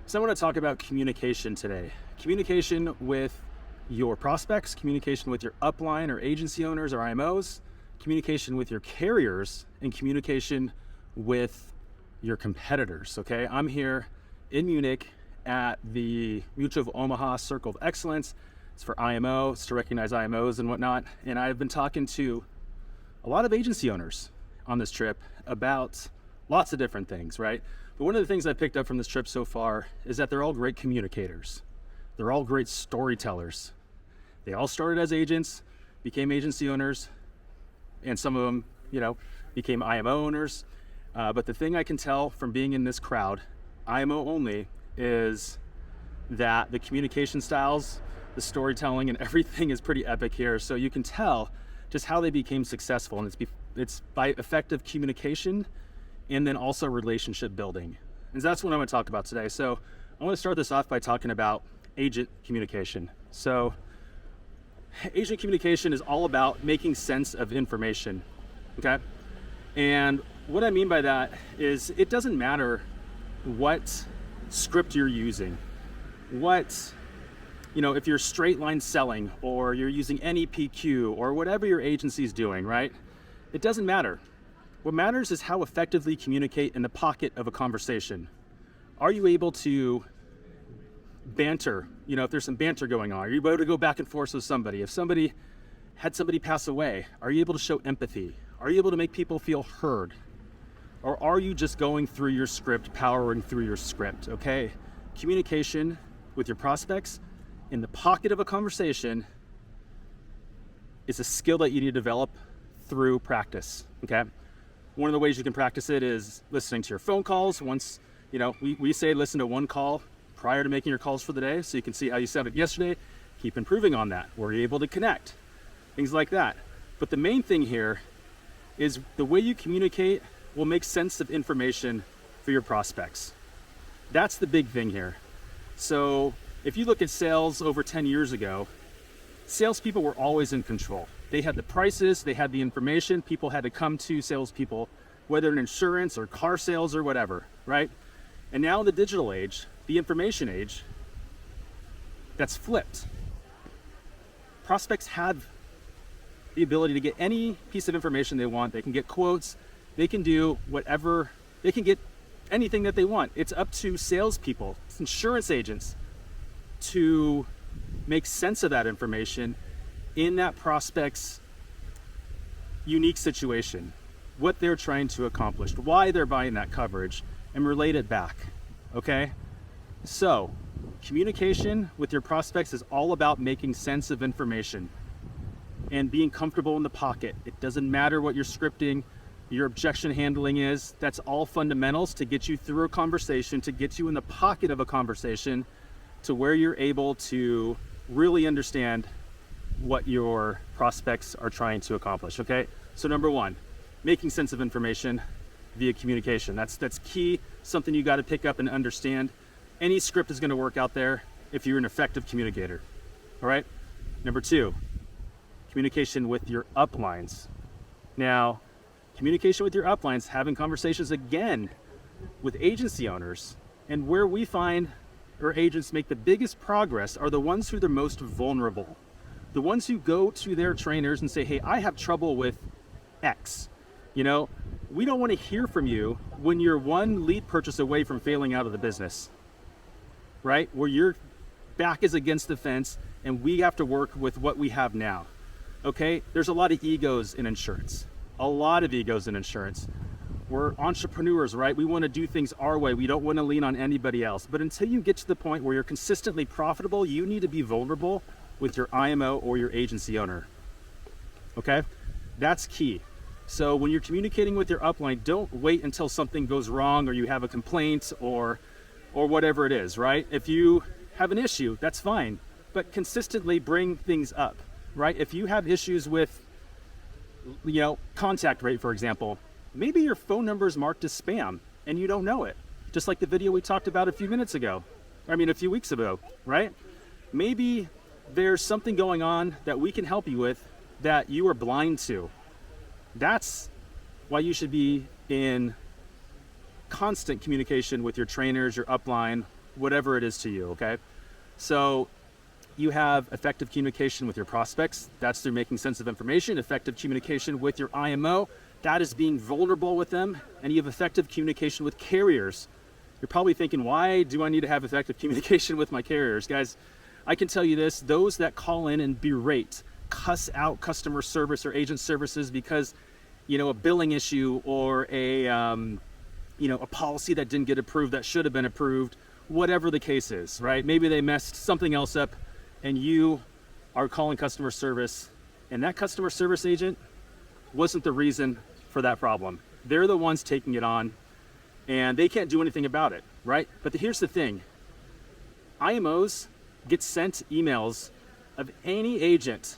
So I want to talk about communication today. Communication with your prospects, communication with your upline or agency owners or IMOs, communication with your carriers, and communication with your competitors. Okay, I'm here in Munich at the Mutual of Omaha Circle of Excellence. It's for IMO, it's to recognize IMOs and whatnot. And I've been talking to a lot of agency owners on this trip about lots of different things, right? But one of the things I picked up from this trip so far is that they're all great communicators. They're all great storytellers. They all started as agents, became agency owners, and some of them, became IMO owners. But the thing I can tell from being in this crowd, IMO only, is that the communication styles, the storytelling, and everything is pretty epic here. So you can tell just how they became successful, and it's by effective communication and then also relationship building. And that's what I'm going to talk about today. So I want to start this off by talking about agent communication. So agent communication is all about making sense of information, okay? And what I mean by that is it doesn't matter what script you're using, if you're straight line selling or you're using NEPQ or whatever your agency's doing, right? It doesn't matter. What matters is how effectively you communicate in the pocket of a conversation. Are you able to banter? If there's some banter going on, are you able to go back and forth with somebody? If somebody had somebody pass away, are you able to show empathy? Are you able to make people feel heard? Or are you just going through your script, powering through your script, okay? Communication with your prospects in the pocket of a conversation is a skill that you need to develop through practice, okay? One of the ways you can practice it is listening to your phone calls. Once, we say listen to one call prior to making your calls for the day so you can see how you sounded yesterday. Keep improving on that. Were you able to connect? Things like that. But the main thing here is the way you communicate will make sense of information for your prospects. That's the big thing here. So if you look at sales over 10 years ago, salespeople were always in control. They had the prices, they had the information, people had to come to salespeople, whether in insurance or car sales or whatever, right? And now in the digital age, the information age, that's flipped. Prospects have the ability to get any piece of information they want. They can get quotes, they can do whatever, they can get anything that they want. It's up to salespeople, insurance agents, to make sense of that information in that prospect's unique situation, what they're trying to accomplish, why they're buying that coverage, and relate it back, okay? So, communication with your prospects is all about making sense of information and being comfortable in the pocket. It doesn't matter what your scripting, your objection handling is. That's all fundamentals to get you through a conversation, to get you in the pocket of a conversation to where you're able to really understand what your prospects are trying to accomplish, okay? So number one, making sense of information via communication. That's key, something you got to pick up and understand. Any script is going to work out there if you're an effective communicator, all right? Number two, communication with your uplines. Now, communication with your uplines, having conversations again with agency owners, and where we find our agents make the biggest progress are the ones who are the most vulnerable. The ones who go to their trainers and say, hey, I have trouble with X. We don't want to hear from you when you're one lead purchase away from failing out of the business, right? Where your back is against the fence and we have to work with what we have now, okay? There's a lot of egos in insurance, We're entrepreneurs, right? We want to do things our way. We don't want to lean on anybody else. But until you get to the point where you're consistently profitable, you need to be vulnerable with your IMO or your agency owner, okay? That's key. So when you're communicating with your upline, don't wait until something goes wrong or you have a complaint or whatever it is, right? If you have an issue, that's fine, but consistently bring things up, right? If you have issues with, contact rate, for example, maybe your phone number is marked as spam and you don't know it, just like the video we talked about a few weeks ago, right? Maybe there's something going on that we can help you with that you are blind to. That's why you should be in constant communication with your trainers, your upline, whatever it is to you, okay? So you have effective communication with your prospects. That's through making sense of information. Effective communication with your IMO. That is being vulnerable with them. And you have effective communication with carriers. You're probably thinking, why do I need to have effective communication with my carriers? Guys, I can tell you this, those that call in and berate, cuss out customer service or agent services because, a billing issue or a policy that didn't get approved that should have been approved, whatever the case is, right? Maybe they messed something else up and you are calling customer service and that customer service agent wasn't the reason for that problem. They're the ones taking it on and they can't do anything about it, right? But here's the thing. IMOs get sent emails of any agent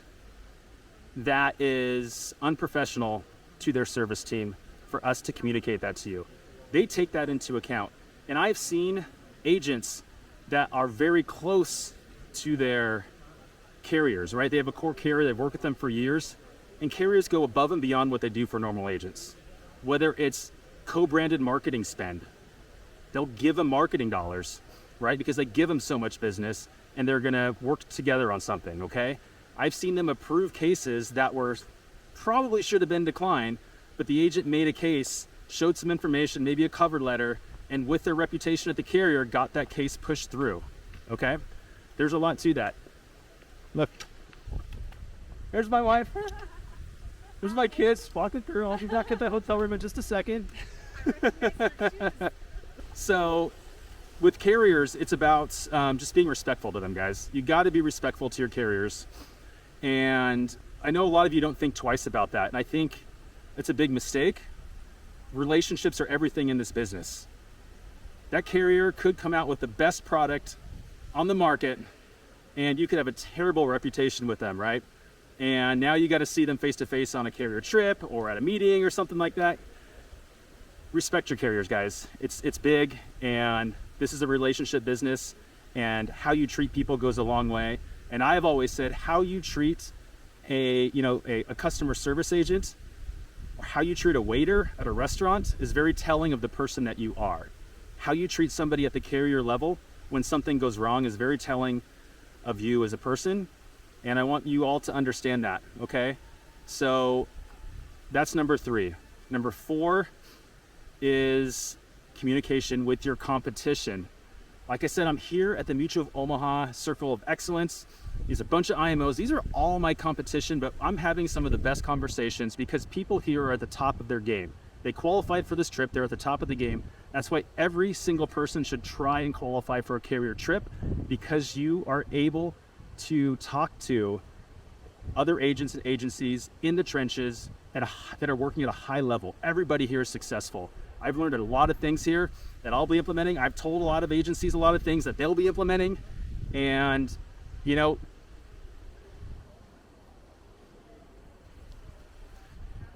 that is unprofessional to their service team for us to communicate that to you. They take that into account. And I've seen agents that are very close to their carriers, right? They have a core carrier, they've worked with them for years, and carriers go above and beyond what they do for normal agents. Whether it's co-branded marketing spend, they'll give them marketing dollars, right? Because they give them so much business and they're gonna work together on something, okay? I've seen them approve cases that were probably should have been declined, but the agent made a case, showed some information, maybe a cover letter, and with their reputation at the carrier, got that case pushed through, okay? There's a lot to that. Look, there's my wife. There's my kids walking through. I'll be back at the hotel room in just a second. So with carriers, it's about just being respectful to them, guys. You got to be respectful to your carriers. And I know a lot of you don't think twice about that. And I think it's a big mistake. Relationships are everything in this business. That carrier could come out with the best product on the market and you could have a terrible reputation with them, right? And now you got to see them face to face on a carrier trip or at a meeting or something like that. Respect your carriers, guys. It's big, and this is a relationship business, and how you treat people goes a long way. And I have always said how you treat a customer service agent or how you treat a waiter at a restaurant is very telling of the person that you are. How you treat somebody at the carrier level when something goes wrong is very telling of you as a person. And I want you all to understand that, okay? So that's number 3. Number 4 is communication with your competition. Like I said, I'm here at the Mutual of Omaha Circle of Excellence. There's a bunch of IMOs. These are all my competition, but I'm having some of the best conversations because people here are at the top of their game. They qualified for this trip. They're at the top of the game. That's why every single person should try and qualify for a carrier trip, because you are able to talk to other agents and agencies in the trenches that are working at a high level. Everybody here is successful. I've learned a lot of things here that I'll be implementing. I've told a lot of agencies a lot of things that they'll be implementing. And,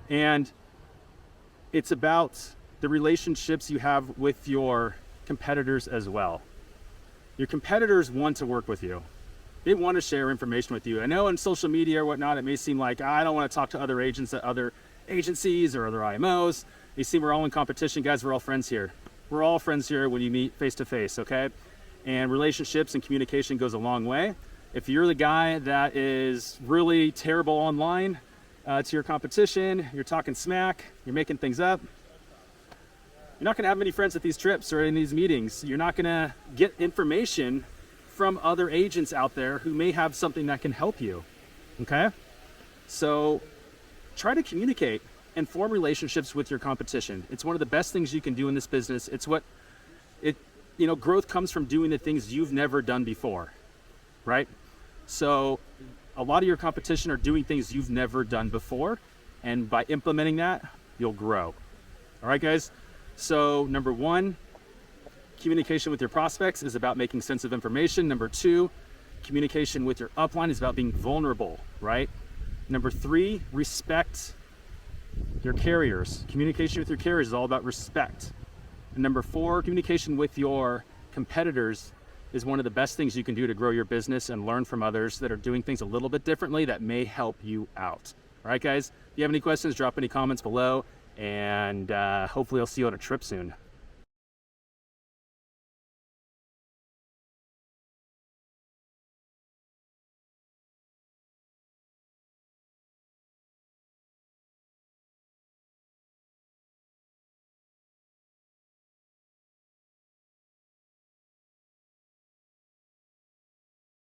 and it's about the relationships you have with your competitors as well. Your competitors want to work with you. They want to share information with you. I know on social media or whatnot, it may seem like I don't want to talk to other agents at other agencies or other IMOs. You see, we're all in competition. Guys, we're all friends here. We're all friends here when you meet face to face, okay? And relationships and communication goes a long way. If you're the guy that is really terrible online to your competition, you're talking smack, you're making things up, you're not going to have many friends at these trips or in these meetings. You're not going to get information from other agents out there who may have something that can help you, okay? So try to communicate and form relationships with your competition. It's one of the best things you can do in this business. It's growth comes from doing the things you've never done before, right? So a lot of your competition are doing things you've never done before, and by implementing that, you'll grow. All right, guys? So number 1, communication with your prospects is about making sense of information. Number 2, communication with your upline is about being vulnerable, right? Number 3, respect your carriers. Communication with your carriers is all about respect. And number 4, communication with your competitors is one of the best things you can do to grow your business and learn from others that are doing things a little bit differently that may help you out. All right, guys? If you have any questions, drop any comments below, and hopefully I'll see you on a trip soon.